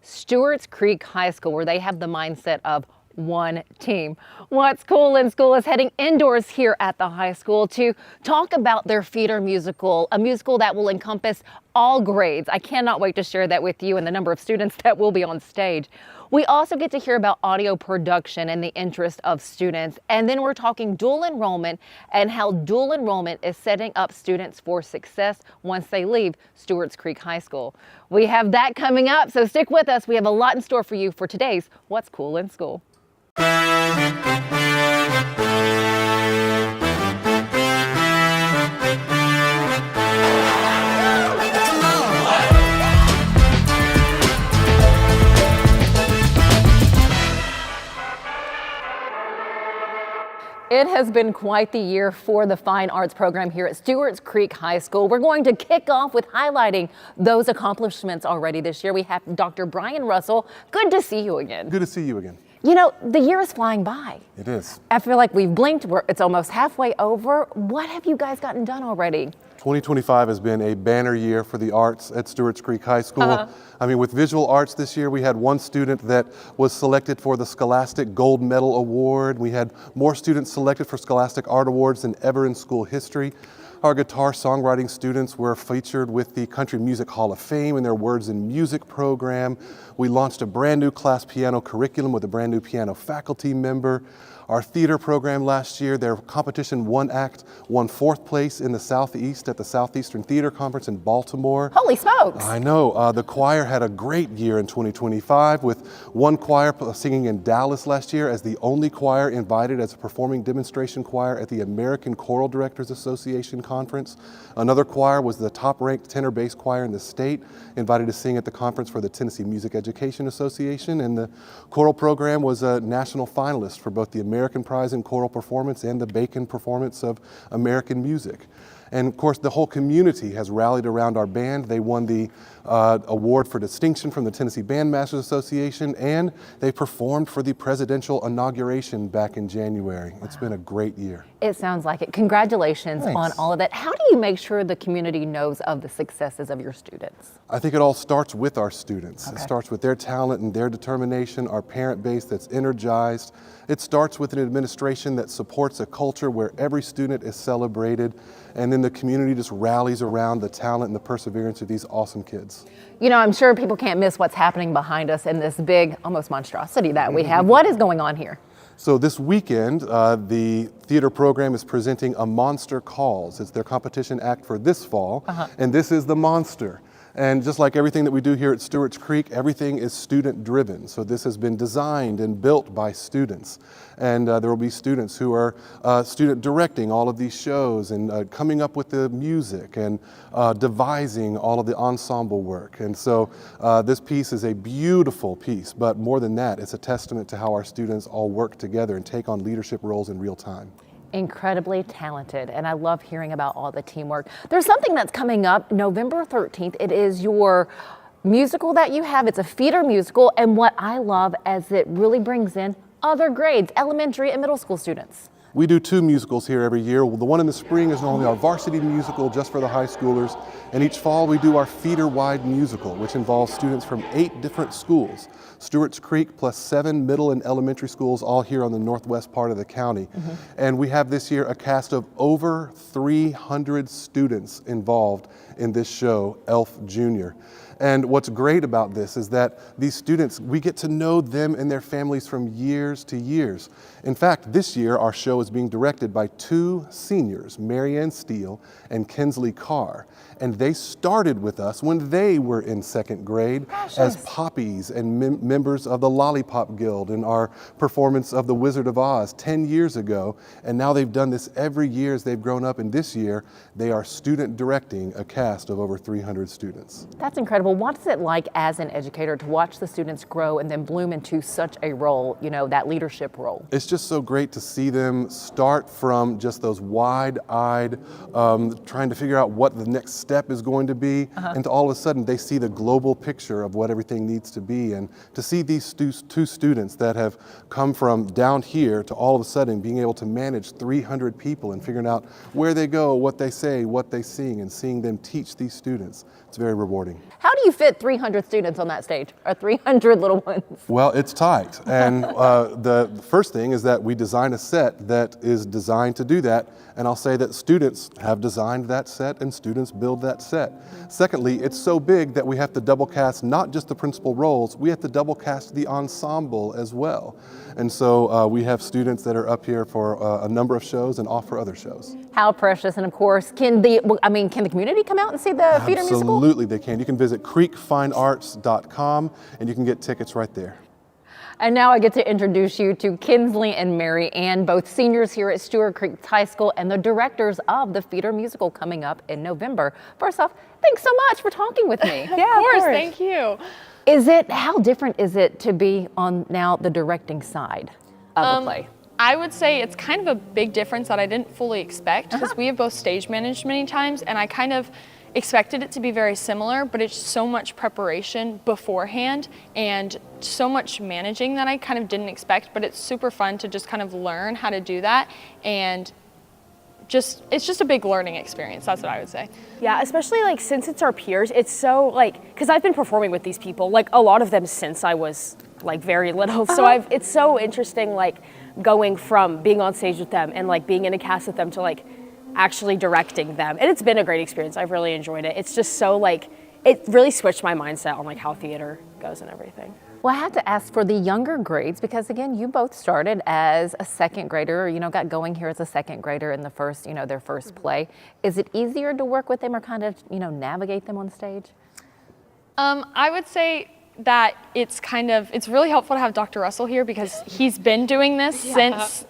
Stewarts Creek High School, where they have the mindset of one team. What's Cool in School is heading indoors here at the high school to talk about their feeder musical, a musical that will encompass all grades. I cannot wait to share that with you and the number of students that will be on stage. We also get to hear about audio production and the interest of students. And then we're talking dual enrollment and how dual enrollment is setting up students for success once they leave Stewarts Creek High School. We have that coming up, so stick with us. We have a lot in store for you for today's What's Cool in School. It has been quite the year for the fine arts program here at Stewarts Creek High School. We're going to kick off with highlighting those accomplishments already this year. We have Dr. Brian Russell. Good to see you again. Good to see you again. You know, the year is flying by. It is. I feel like we've blinked. It's almost halfway over. What have you guys gotten done already? 2025 has been a banner year for the arts at Stewarts Creek High School. I mean, with visual arts this year, we had one student that was selected for the Scholastic Gold Medal Award. We had more students selected for Scholastic Art Awards than ever in school history. Our guitar songwriting students were featured with the Country Music Hall of Fame in their Words in Music program. We launched a brand new class piano curriculum with a brand new piano faculty member. Our theater program last year, their competition one act won 4th place in the Southeast at the Southeastern Theater Conference in Baltimore. Holy smokes! I know. The choir had a great year in 2025 with one choir singing in Dallas last year as the only choir invited as a performing demonstration choir at the American Choral Directors Association Conference. Another choir was the top-ranked tenor bass choir in the state, invited to sing at the conference for the Tennessee Music Education Association. And the choral program was a national finalist for both the American Prize in Choral Performance and the Bacon Performance of American Music. And of course, the whole community has rallied around our band. They won the award for distinction from the Tennessee Bandmasters Association, and they performed for the presidential inauguration back in January. Wow. It's been a great year. It sounds like it. Congratulations on all of that. How do you make sure the community knows of the successes of your students? I think it all starts with our students. It starts with their talent and their determination, our parent base that's energized. It starts with an administration that supports a culture where every student is celebrated, and then the community just rallies around the talent and the perseverance of these awesome kids. You know, I'm sure people can't miss what's happening behind us in this big, almost monstrosity that we have. What is going on here? So this weekend, the theater program is presenting A Monster Calls. It's their competition act for this fall, and this is the monster. And just like everything that we do here at Stewarts Creek, everything is student driven. So this has been designed and built by students. And there will be students who are student directing all of these shows and coming up with the music and devising all of the ensemble work. And so this piece is a beautiful piece, but more than that, it's a testament to how our students all work together and take on leadership roles in real time. Incredibly talented, and I love hearing about all the teamwork. There's something that's coming up November 13th. It is your musical that you have. It's a feeder musical, and what I love is it really brings in other grades, elementary and middle school students. We do 2 musicals here every year. The one in the spring is normally our varsity musical just for the high schoolers. And each fall we do our feeder-wide musical, which involves students from 8 different schools. Stewarts Creek plus 7 middle and elementary schools all here on the northwest part of the county. And we have this year a cast of over 300 students involved in this show, Elf Jr. And what's great about this is that these students, we get to know them and their families from years to years. In fact, this year our show is being directed by 2 seniors, Marianne Steele and Kinsley Carr. And they started with us when they were in 2nd grade as poppies and members of the Lollipop Guild in our performance of The Wizard of Oz 10 years ago. And now they've done this every year as they've grown up. And this year, they are student directing a cast of over 300 students. That's incredible. What's it like as an educator to watch the students grow and then bloom into such a role, you know, that leadership role? It's just so great to see them start from just those wide-eyed, trying to figure out what the next step is going to be, and to all of a sudden they see the global picture of what everything needs to be. And to see these 2 students that have come from down here to all of a sudden being able to manage 300 people and figuring out where they go, what they say, what they sing, and seeing them teach these students, it's very rewarding. How do you fit 300 students on that stage, or 300 little ones? Well, it's tight. And the first thing is that we design a set that is designed to do that. And I'll say that students have designed that set and students build that set. Secondly, it's so big that we have to double cast not just the principal roles, we have to double cast the ensemble as well. And so we have students that are up here for a number of shows and off for other shows. How precious. And of course, can the community come out and see the feeder musical? Absolutely they can. You can visit creekfinearts.com and you can get tickets right there. And now I get to introduce you to Kinsley and Mary Ann, both seniors here at Stewart Creek High School and the directors of the feeder musical coming up in November. First off, thanks so much for talking with me. Yeah, of course. Thank you. How different is it to be on now the directing side of the play? I would say it's kind of a big difference that I didn't fully expect, because we have both stage managed many times, and I kind of expected it to be very similar, but it's so much preparation beforehand and so much managing that I kind of didn't expect, but it's super fun to just kind of learn how to do that, and it's just a big learning experience. That's what I would say. Yeah, especially like since it's our peers, it's so like, because I've been performing with these people, like a lot of them since I was like very little, so it's so interesting like going from being on stage with them and like being in a cast with them to like actually directing them, and it's been a great experience. I've really enjoyed it. It's just so like, it really switched my mindset on like how theater goes and everything. Well, I have to ask for the younger grades, because again, you both started as a second grader, got going here as a second grader in the first, their first play. Is it easier to work with them or kind of, navigate them on stage? I would say that it's really helpful to have Dr. Russell here, because he's been doing this since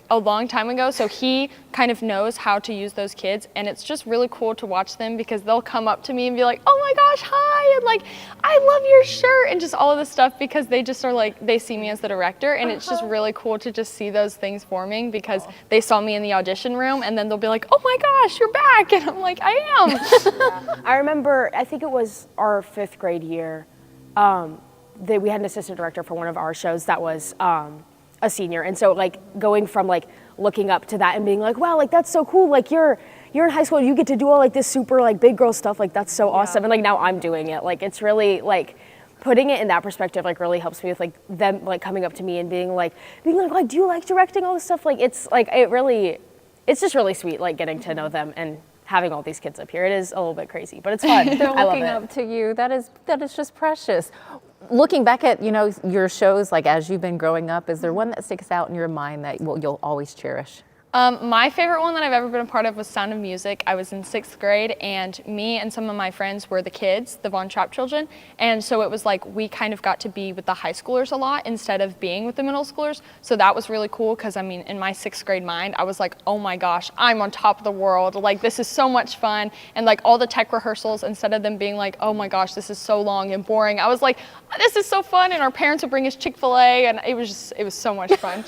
a long time ago, so he kind of knows how to use those kids, and it's just really cool to watch them, because they'll come up to me and be like, oh my gosh, hi, and like, I love your shirt, and just all of this stuff, because they just are like, they see me as the director, and it's just really cool to just see those things forming, because they saw me in the audition room, and then they'll be like, oh my gosh, you're back, and I'm like, I am. I remember, I think it was our 5th grade year, we had an assistant director for one of our shows that was a senior, and so like going from like looking up to that and being like, wow, like that's so cool, like you're in high school, you get to do all like this super like big girl stuff, like that's so awesome, and like now I'm doing it, like it's really like putting it in that perspective like really helps me with like them like coming up to me and being like do you like directing all this stuff, like it's like it's just really sweet like getting to know them and having all these kids up here. It is a little bit crazy, but it's fun. They're looking up to you. That is just precious. Looking back at your shows, like as you've been growing up, is there one that sticks out in your mind that you'll always cherish? My favorite one that I've ever been a part of was Sound of Music. I was in 6th grade, and me and some of my friends were the kids, the Von Trapp children, and so it was like we kind of got to be with the high schoolers a lot instead of being with the middle schoolers, so that was really cool, because I mean, in my 6th grade mind, I was like, oh my gosh, I'm on top of the world, like this is so much fun, and like all the tech rehearsals, instead of them being like, oh my gosh, this is so long and boring, I was like, this is so fun, and our parents would bring us Chick-fil-A, and it was so much fun.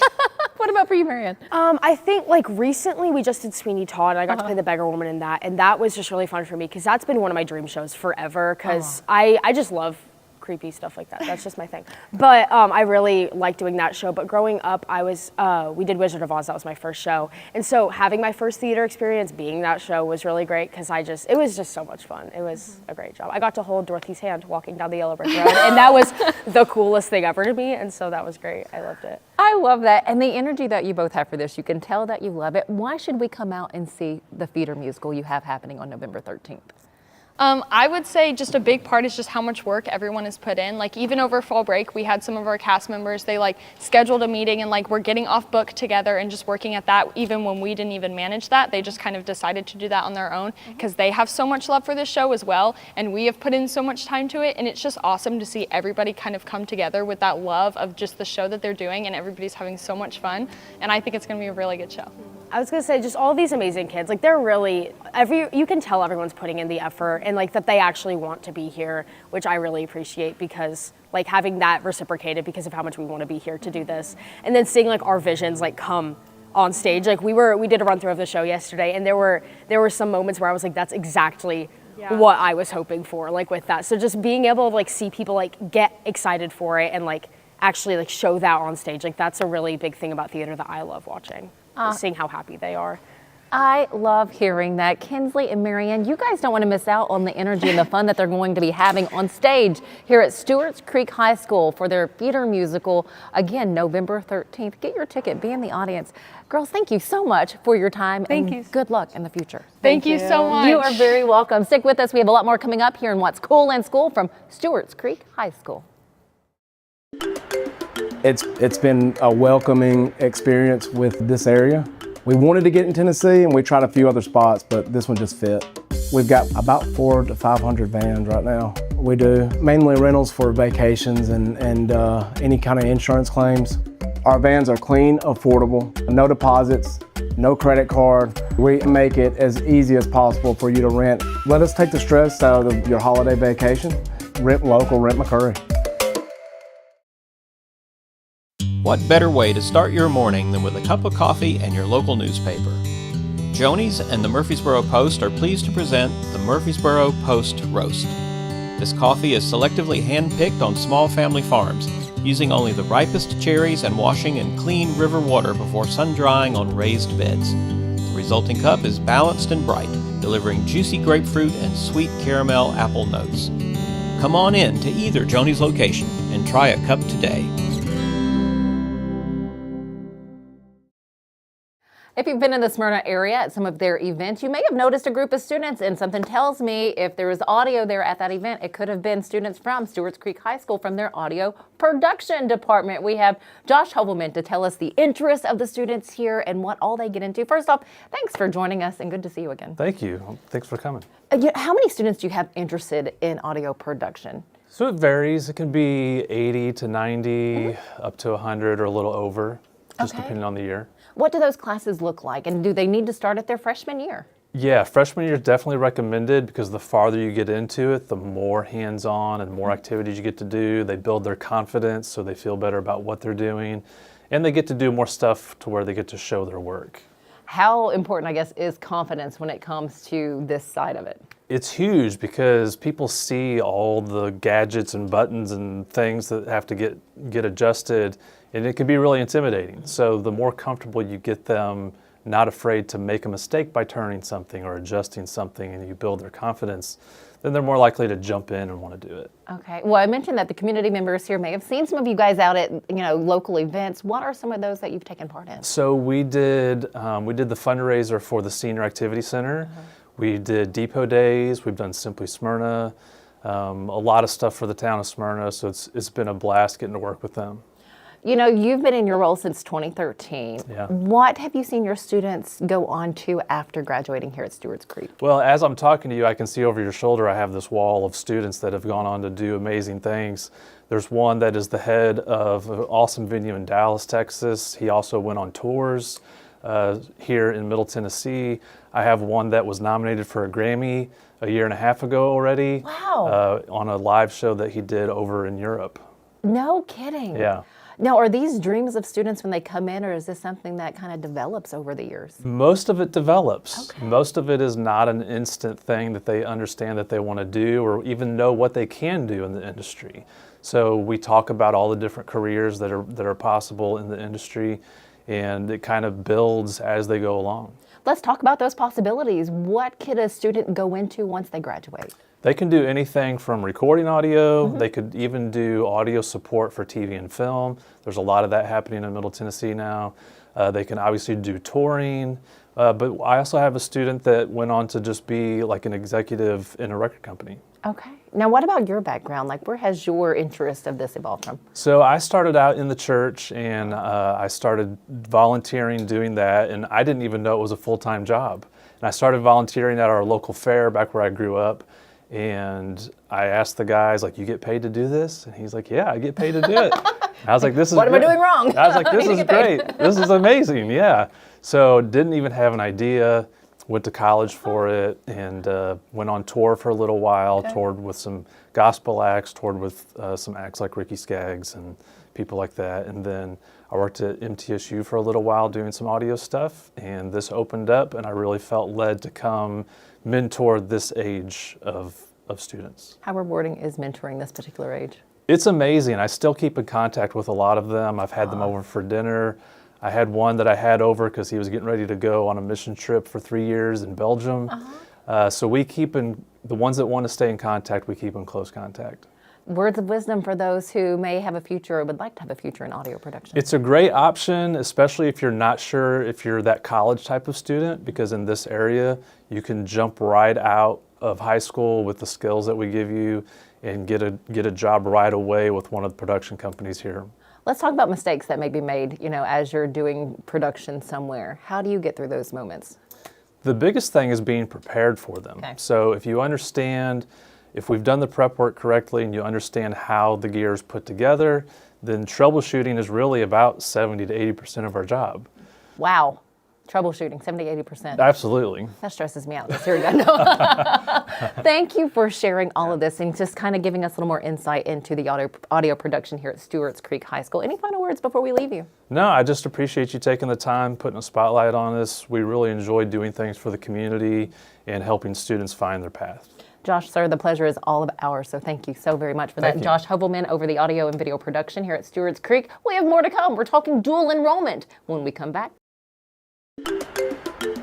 What about for you, Marianne? I think like recently we just did Sweeney Todd, and I got to play the beggar woman in that, and that was just really fun for me, because that's been one of my dream shows forever, because I just love creepy stuff like that. That's just my thing. But I really like doing that show. But growing up, we did Wizard of Oz. That was my first show. And so having my first theater experience being that show was really great, because it was just so much fun. It was a great job. I got to hold Dorothy's hand walking down the Yellow Brick Road, and that was the coolest thing ever to me. And so that was great. I loved it. I love that. And the energy that you both have for this, you can tell that you love it. Why should we come out and see the feeder musical you have happening on November 13th? I would say just a big part is just how much work everyone has put in. Like even over fall break, we had some of our cast members, they like scheduled a meeting and like we're getting off book together and just working at that even when we didn't even manage that. They just kind of decided to do that on their own because they have so much love for this show as well. And we have put in so much time to it. And it's just awesome to see everybody kind of come together with that love of just the show that they're doing, and everybody's having so much fun. And I think it's going to be a really good show. I was gonna say, just all these amazing kids, like they're really, you can tell everyone's putting in the effort and like that they actually want to be here, which I really appreciate, because like having that reciprocated because of how much we want to be here to do this. And then seeing like our visions like come on stage. Like we did a run through of the show yesterday, and there were some moments where I was like, that's exactly what I was hoping for, like with that. So just being able to like see people like get excited for it and like actually like show that on stage, like that's a really big thing about theater that I love watching. Seeing how happy they are. I love hearing that. Kinsley and Marianne, you guys don't want to miss out on the energy and the fun that they're going to be having on stage here at Stewarts Creek High School for their theater musical. Again, November 13th. Get your ticket, be in the audience. Girls, thank you so much for your time. Thank and you. Good luck in the future. Thank you so much. You are very welcome. Stick with us. We have a lot more coming up here in What's Cool in School from Stewarts Creek High School. It's been a welcoming experience with this area. We wanted to get in Tennessee and we tried a few other spots, but this one just fit. We've got about 400 to 500 vans right now. We do mainly rentals for vacations and any kind of insurance claims. Our vans are clean, affordable, no deposits, no credit card. We make it as easy as possible for you to rent. Let us take the stress out of your holiday vacation. Rent local, rent McCurry. What better way to start your morning than with a cup of coffee and your local newspaper? Joni's and the Murfreesboro Post are pleased to present the Murfreesboro Post Roast. This coffee is selectively hand-picked on small family farms, using only the ripest cherries and washing in clean river water before sun-drying on raised beds. The resulting cup is balanced and bright, delivering juicy grapefruit and sweet caramel apple notes. Come on in to either Joni's location and try a cup today. If you've been in the Smyrna area at some of their events, you may have noticed a group of students, and something tells me if there was audio there at that event, it could have been students from Stewarts Creek High School from their audio production department. We have Josh Hovelman to tell us the interests of the students here and what all they get into. First off, thanks for joining us and good to see you again. Thank you. Thanks for coming. How many students do you have interested in audio production? So it varies. It can be 80 to 90, up to 100 or a little over, just depending on the year. What do those classes look like, and do they need to start at their freshman year? Yeah, freshman year is definitely recommended because the farther you get into it, the more hands-on and more activities you get to do. They build their confidence so they feel better about what they're doing, and they get to do more stuff to where they get to show their work. How important, I guess, is confidence when it comes to this side of it? It's huge because people see all the gadgets and buttons and things that have to get adjusted, and it can be really intimidating. So the more comfortable you get them, not afraid to make a mistake by turning something or adjusting something, and you build their confidence, then they're more likely to jump in and want to do it. Okay. Well, I mentioned that the community members here may have seen some of you guys out at local events. What are some of those that you've taken part in? So we did the fundraiser for the Senior Activity Center. We did Depot Days. We've done Simply Smyrna. A lot of stuff for the town of Smyrna. So it's been a blast getting to work with them. You know, you've been in your role since 2013. Yeah. What have you seen your students go on to after graduating here at Stewarts Creek? Well, as I'm talking to you, I can see over your shoulder I have this wall of students that have gone on to do amazing things. There's one that is the head of an awesome venue in Dallas, Texas. He also went on tours here in Middle Tennessee. I have one that was nominated for a Grammy a year and a half ago already. Wow. On a live show that he did over in Europe. No kidding. Yeah. Now, are these dreams of students when they come in, or is this something that kind of develops over the years? Most of it develops. Okay. Most of it is not an instant thing that they understand that they want to do or even know what they can do in the industry. So we talk about all the different careers that are possible in the industry, and it kind of builds as they go along. Let's talk about those possibilities. What could a student go into once they graduate? They can do anything from recording audio. They could even do audio support for TV and film. There's a lot of that happening in Middle Tennessee now. They can obviously do touring, but I also have a student that went on to just be like an executive in a record company. Okay. Now, what about your background? Like, where has your interest of this evolved from? So I started out in the church, and I started volunteering doing that, and I didn't even know it was a full-time job. And I started volunteering at our local fair back where I grew up. And I asked the guys, like, you get paid to do this? And he's like, yeah, I get paid to do it. I was like, this is What am I doing wrong? I was like, this is great. This is amazing, yeah. So didn't even have an idea, went to college for it, and went on tour for a little while, toured with some gospel acts, toured with some acts like Ricky Skaggs and people like that. And then I worked at MTSU for a little while doing some audio stuff, and this opened up, and I really felt led to come mentor this age of students. How rewarding is mentoring this particular age? It's amazing. I still keep in contact with a lot of them. I've had them over for dinner. I had one that I had over because he was getting ready to go on a mission trip for 3 years in Belgium. So we keep the ones that want to stay in contact, we keep in close contact. Words of wisdom for those who may have a future or would like to have a future in audio production. It's a great option, especially if you're not sure if you're that college type of student, because in this area, you can jump right out of high school with the skills that we give you and get a job right away with one of the production companies here. Let's talk about mistakes that may be made, as you're doing production somewhere. How do you get through those moments? The biggest thing is being prepared for them. Okay. So if you understand, if we've done the prep work correctly and you understand how the gear is put together, then troubleshooting is really about 70 to 80% of our job. Wow. Troubleshooting, 70, 80%. Absolutely. That stresses me out. Here we go. No. Thank you for sharing all of this and just kind of giving us a little more insight into the audio production here at Stewarts Creek High School. Any final words before we leave you? No, I just appreciate you taking the time, putting a spotlight on us. We really enjoy doing things for the community and helping students find their path. Josh, sir, the pleasure is all of ours, so thank you so very much for that. Thank you. Josh Hovelman over the audio and video production here at Stewarts Creek. We have more to come. We're talking dual enrollment when we come back.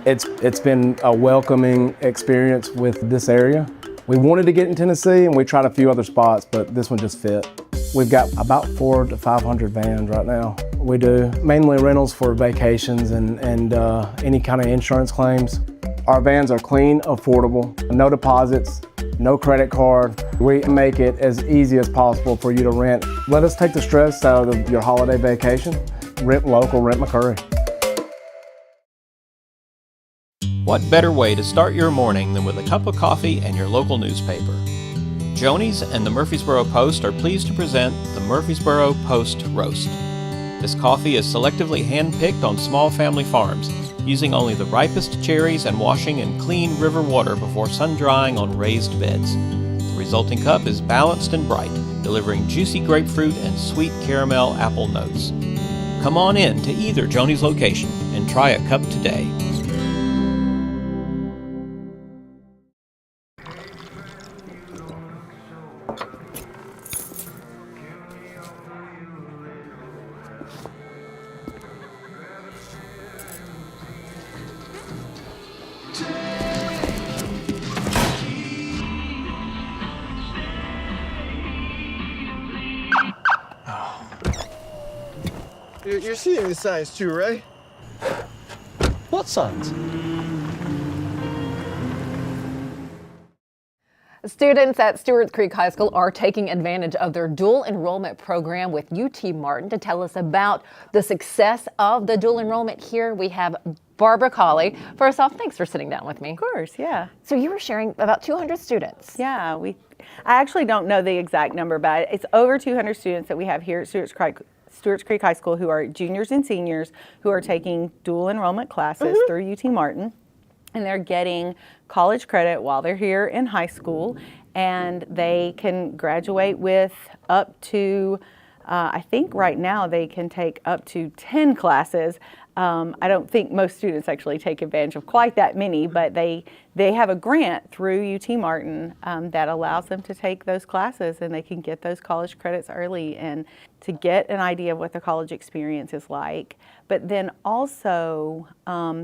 It's been a welcoming experience with this area. We wanted to get in Tennessee and we tried a few other spots, but this one just fit. We've got about 400 to 500 vans right now. We do mainly rentals for vacations and any kind of insurance claims. Our vans are clean, affordable, no deposits, no credit card. We make it as easy as possible for you to rent. Let us take the stress out of your holiday vacation. Rent local, rent McCurry. What better way to start your morning than with a cup of coffee and your local newspaper? Joni's and the Murfreesboro Post are pleased to present the Murfreesboro Post Roast. This coffee is selectively hand-picked on small family farms, using only the ripest cherries and washing in clean river water before sun-drying on raised beds. The resulting cup is balanced and bright, delivering juicy grapefruit and sweet caramel apple notes. Come on in to either Joni's location and try a cup today. You're seeing the signs too, right? What signs? Students at Stewarts Creek High School are taking advantage of their dual enrollment program with UT Martin. To tell us about the success of the dual enrollment here, we have Barbara Colley. First off, thanks for sitting down with me. Of course, yeah. So you were sharing about 200 students. Yeah, I actually don't know the exact number, but it's over 200 students that we have here at Stewarts Creek High School who are juniors and seniors who are taking dual enrollment classes through UT Martin. And they're getting college credit while they're here in high school, and they can graduate with up to, I think right now they can take up to 10 classes. I don't think most students actually take advantage of quite that many, but they have a grant through UT Martin that allows them to take those classes, and they can get those college credits early and to get an idea of what the college experience is like. But then also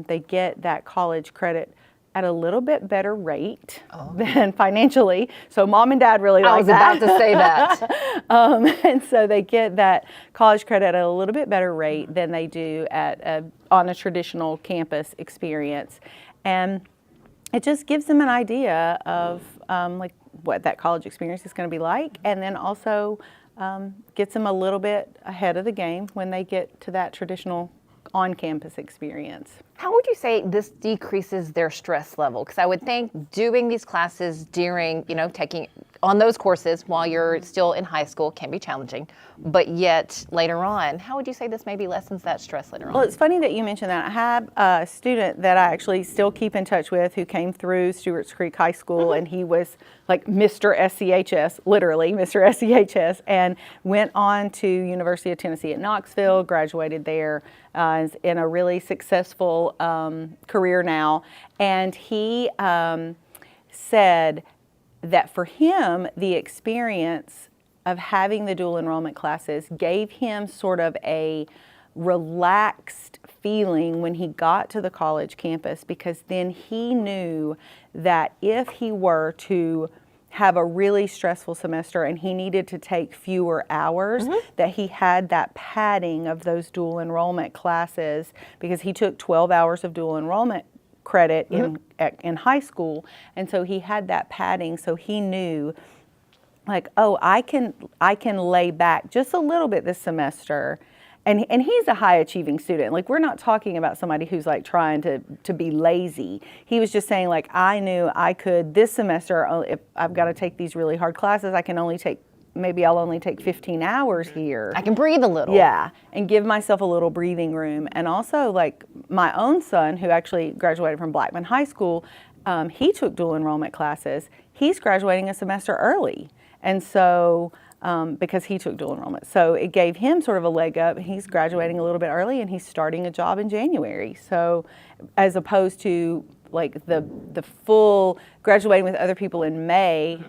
they get that college credit at a little bit better rate than financially. So mom and dad really like that. I was about to say that. And so they get that college credit at a little bit better rate than they do on a traditional campus experience. And it just gives them an idea of like what that college experience is going to be like, and then also gets them a little bit ahead of the game when they get to that traditional on-campus experience. How would you say this decreases their stress level? Because I would think doing these classes during, taking on those courses while you're still in high school can be challenging, but yet later on, how would you say this maybe lessens that stress later on? Well, it's funny that you mentioned that. I have a student that I actually still keep in touch with who came through Stewarts Creek High School, and he was like Mr. SCHS, literally Mr. SCHS, and went on to University of Tennessee at Knoxville, graduated there, is in a really successful career now, and he said that for him, the experience of having the dual enrollment classes gave him sort of a relaxed feeling when he got to the college campus, because then he knew that if he were to have a really stressful semester and he needed to take fewer hours, that he had that padding of those dual enrollment classes, because he took 12 hours of dual enrollment credit in high school, and so he had that padding, so he knew, like, oh, I can lay back just a little bit this semester. And he's a high achieving student. Like, we're not talking about somebody who's like trying to be lazy. He was just saying, like, I knew I could this semester, if I've got to take these really hard classes, I can only take, maybe I'll only take 15 hours here. I can breathe a little. Yeah, and give myself a little breathing room. And also, like, my own son, who actually graduated from Blackman High School, he took dual enrollment classes. He's graduating a semester early. And so, because he took dual enrollment. So it gave him sort of a leg up. He's graduating a little bit early and he's starting a job in January. So as opposed to like the full graduating with other people in May,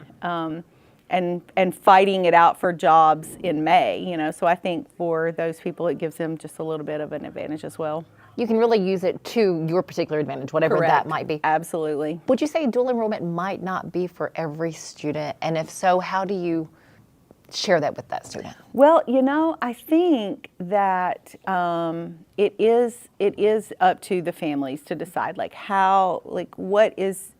and fighting it out for jobs in May, you know. So I think for those people, it gives them just a little bit of an advantage as well. You can really use it to your particular advantage, whatever that might be. Absolutely. Would you say dual enrollment might not be for every student? And if so, how do you share that with that student? Well, you know, I think that it is up to the families to decide, like, how, like, what is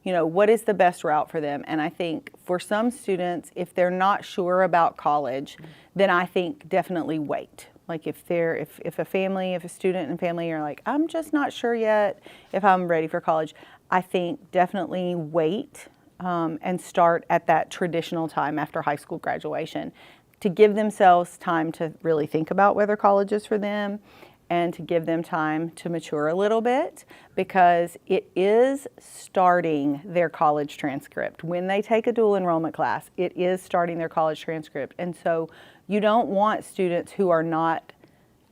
the best route for them. And I think for some students, if they're not sure about college, then I think definitely wait. Like, if a student and family are like, I'm just not sure yet if I'm ready for college, I think definitely wait and start at that traditional time after high school graduation, to give themselves time to really think about whether college is for them, and to give them time to mature a little bit, because it is starting their college transcript. When they take a dual enrollment class, it is starting their college transcript. And so you don't want students who are not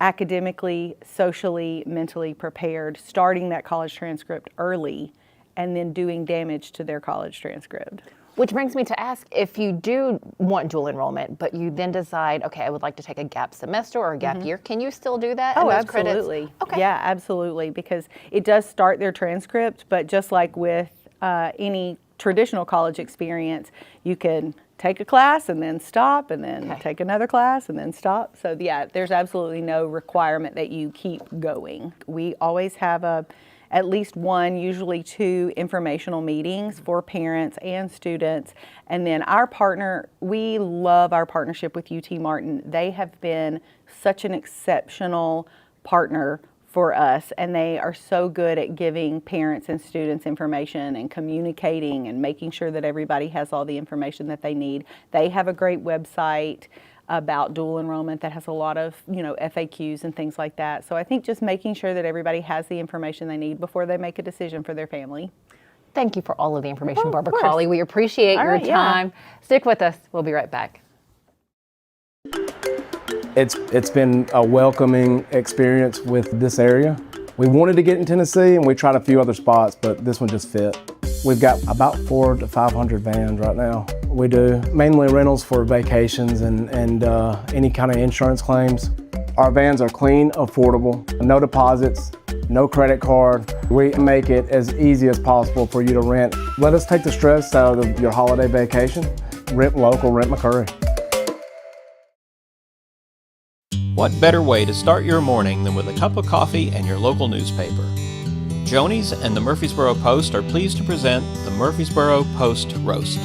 academically, socially, mentally prepared starting that college transcript early and then doing damage to their college transcript. Which brings me to ask, if you do want dual enrollment, but you then decide, okay, I would like to take a gap semester or a gap year, can you still do that? Oh, absolutely. Okay. Yeah, absolutely, because it does start their transcript, but just like with any traditional college experience, you can take a class and then stop, and then take another class and then stop. So yeah, there's absolutely no requirement that you keep going. We always have at least one, usually two informational meetings for parents and students. And then our partner, we love our partnership with UT Martin. They have been such an exceptional partner for us, and they are so good at giving parents and students information and communicating and making sure that everybody has all the information that they need. They have a great website about dual enrollment that has a lot of, FAQs and things like that. So I think just making sure that everybody has the information they need before they make a decision for their family. Thank you for all of the information, Barbara Cawley. We appreciate your time. Stick with us. We'll be right back. It's been a welcoming experience with this area. We wanted to get in Tennessee and we tried a few other spots, but this one just fit. We've got about 400 to 500 vans right now. We do mainly rentals for vacations and any kind of insurance claims. Our vans are clean, affordable, no deposits, no credit card. We make it as easy as possible for you to rent. Let us take the stress out of your holiday vacation. Rent local, rent McCurry. What better way to start your morning than with a cup of coffee and your local newspaper? Joni's and the Murfreesboro Post are pleased to present the Murfreesboro Post Roast.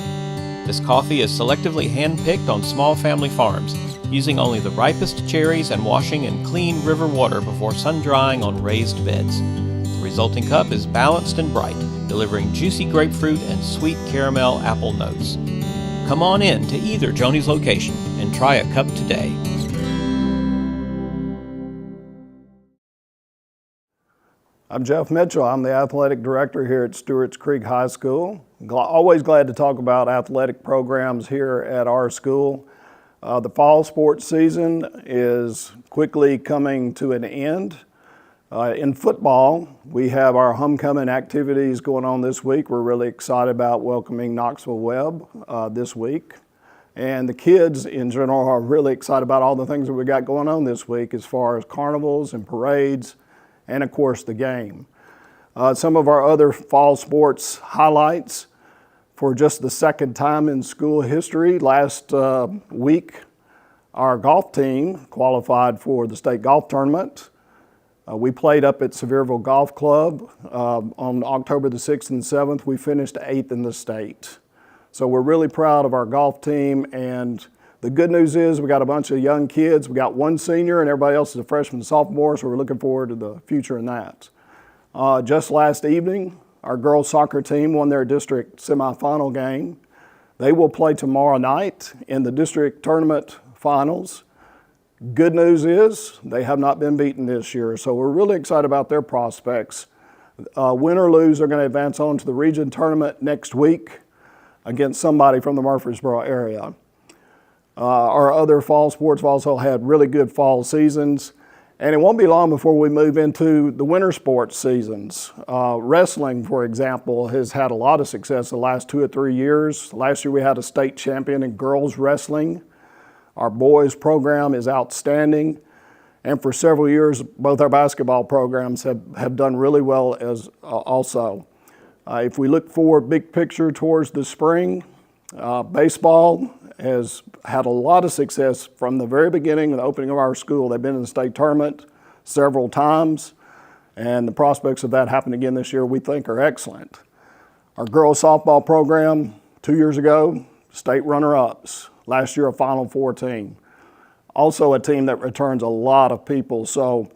This coffee is selectively hand-picked on small family farms, using only the ripest cherries and washing in clean river water before sun-drying on raised beds. The resulting cup is balanced and bright, delivering juicy grapefruit and sweet caramel apple notes. Come on in to either Joni's location and try a cup today. I'm Jeff Mitchell. I'm the athletic director here at Stewarts Creek High School. Always glad to talk about athletic programs here at our school. The fall sports season is quickly coming to an end. In football, we have our homecoming activities going on this week. We're really excited about welcoming Knoxville Webb this week. And the kids in general are really excited about all the things that we got going on this week as far as carnivals and parades and of course the game. Some of our other fall sports highlights for just the second time in school history. Last week, our golf team qualified for the state golf tournament. We played up at Sevierville Golf Club on October the 6th and 7th. We finished 8th in the state. So we're really proud of our golf team, and the good news is we got a bunch of young kids. We got one senior and everybody else is a freshman and sophomore, so we're looking forward to the future in that. Just last evening, our girls soccer team won their district semifinal game. They will play tomorrow night in the district tournament finals. Good news is they have not been beaten this year, so we're really excited about their prospects. Win or lose, they're going to advance on to the region tournament next week against somebody from the Murfreesboro area. Our other fall sports have also had really good fall seasons, and it won't be long before we move into the winter sports seasons. Wrestling, for example, has had a lot of success the last 2 or 3 years. Last year we had a state champion in girls wrestling. Our boys program is outstanding, and for several years both our basketball programs have done really well as also. If we look forward big picture towards the spring, baseball has had a lot of success from the very beginning of the opening of our school. They've been in the state tournament several times, and the prospects of that happening again this year we think are excellent. Our girls softball program 2 years ago, state runner-ups. Last year a Final Four team. Also a team that returns a lot of people, so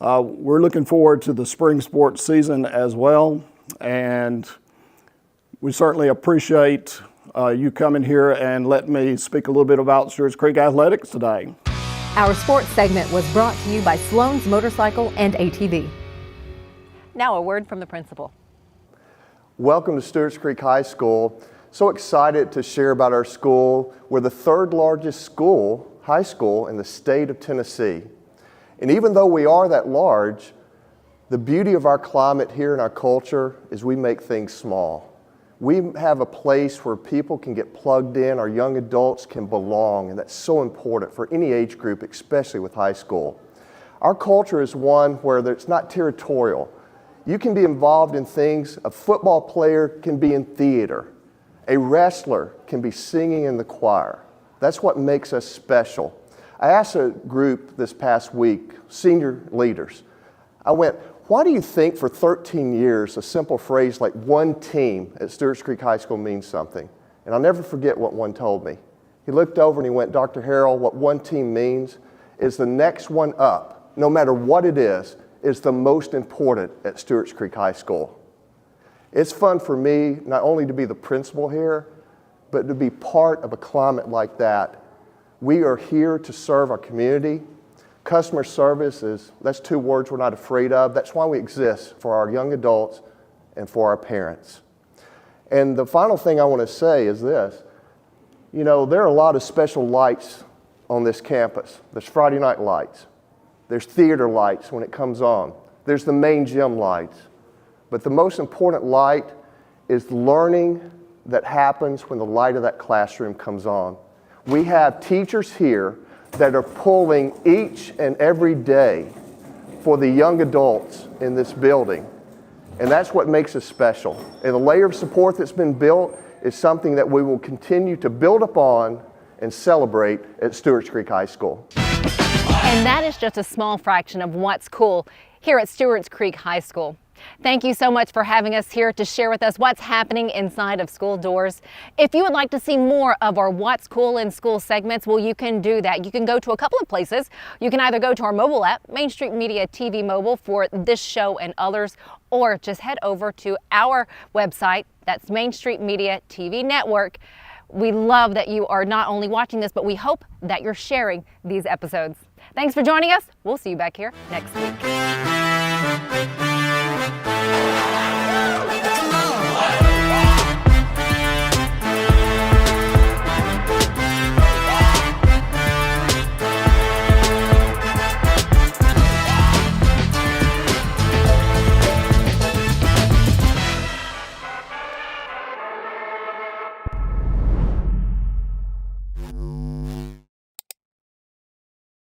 we're looking forward to the spring sports season as well, and we certainly appreciate you coming here and letting me speak a little bit about Stewarts Creek Athletics today. Our sports segment was brought to you by Sloan's Motorcycle and ATV. Now a word from the principal. Welcome to Stewarts Creek High School. So excited to share about our school. We're the 3rd largest high school in the state of Tennessee. And even though we are that large, the beauty of our climate here and our culture is we make things small. We have a place where people can get plugged in, our young adults can belong, and that's so important for any age group, especially with high school. Our culture is one where it's not territorial. You can be involved in things. A football player can be in theater. A wrestler can be singing in the choir. That's what makes us special. I asked a group this past week, senior leaders, I went, why do you think for 13 years a simple phrase like one team at Stewarts Creek High School means something? And I'll never forget what one told me. He looked over and he went, Dr. Harrell, what one team means is the next one up, no matter what it is the most important at Stewarts Creek High School. It's fun for me not only to be the principal here, but to be part of a climate like that. We are here to serve our community. Customer service that's 2 words we're not afraid of. That's why we exist, for our young adults and for our parents. And the final thing I want to say is this. You know, there are a lot of special lights on this campus. There's Friday night lights. There's theater lights when it comes on. There's the main gym lights. But the most important light is learning that happens when the light of that classroom comes on. We have teachers here that are pulling each and every day for the young adults in this building. And that's what makes us special. And the layer of support that's been built is something that we will continue to build upon and celebrate at Stewarts Creek High School. And that is just a small fraction of what's cool here at Stewarts Creek High School. Thank you so much for having us here to share with us what's happening inside of school doors. If you would like to see more of our What's Cool in School segments, well, you can do that. You can go to a couple of places. You can either go to our mobile app, Main Street Media TV Mobile, for this show and others, or just head over to our website. That's Main Street Media TV Network. We love that you are not only watching this, but we hope that you're sharing these episodes. Thanks for joining us. We'll see you back here next week.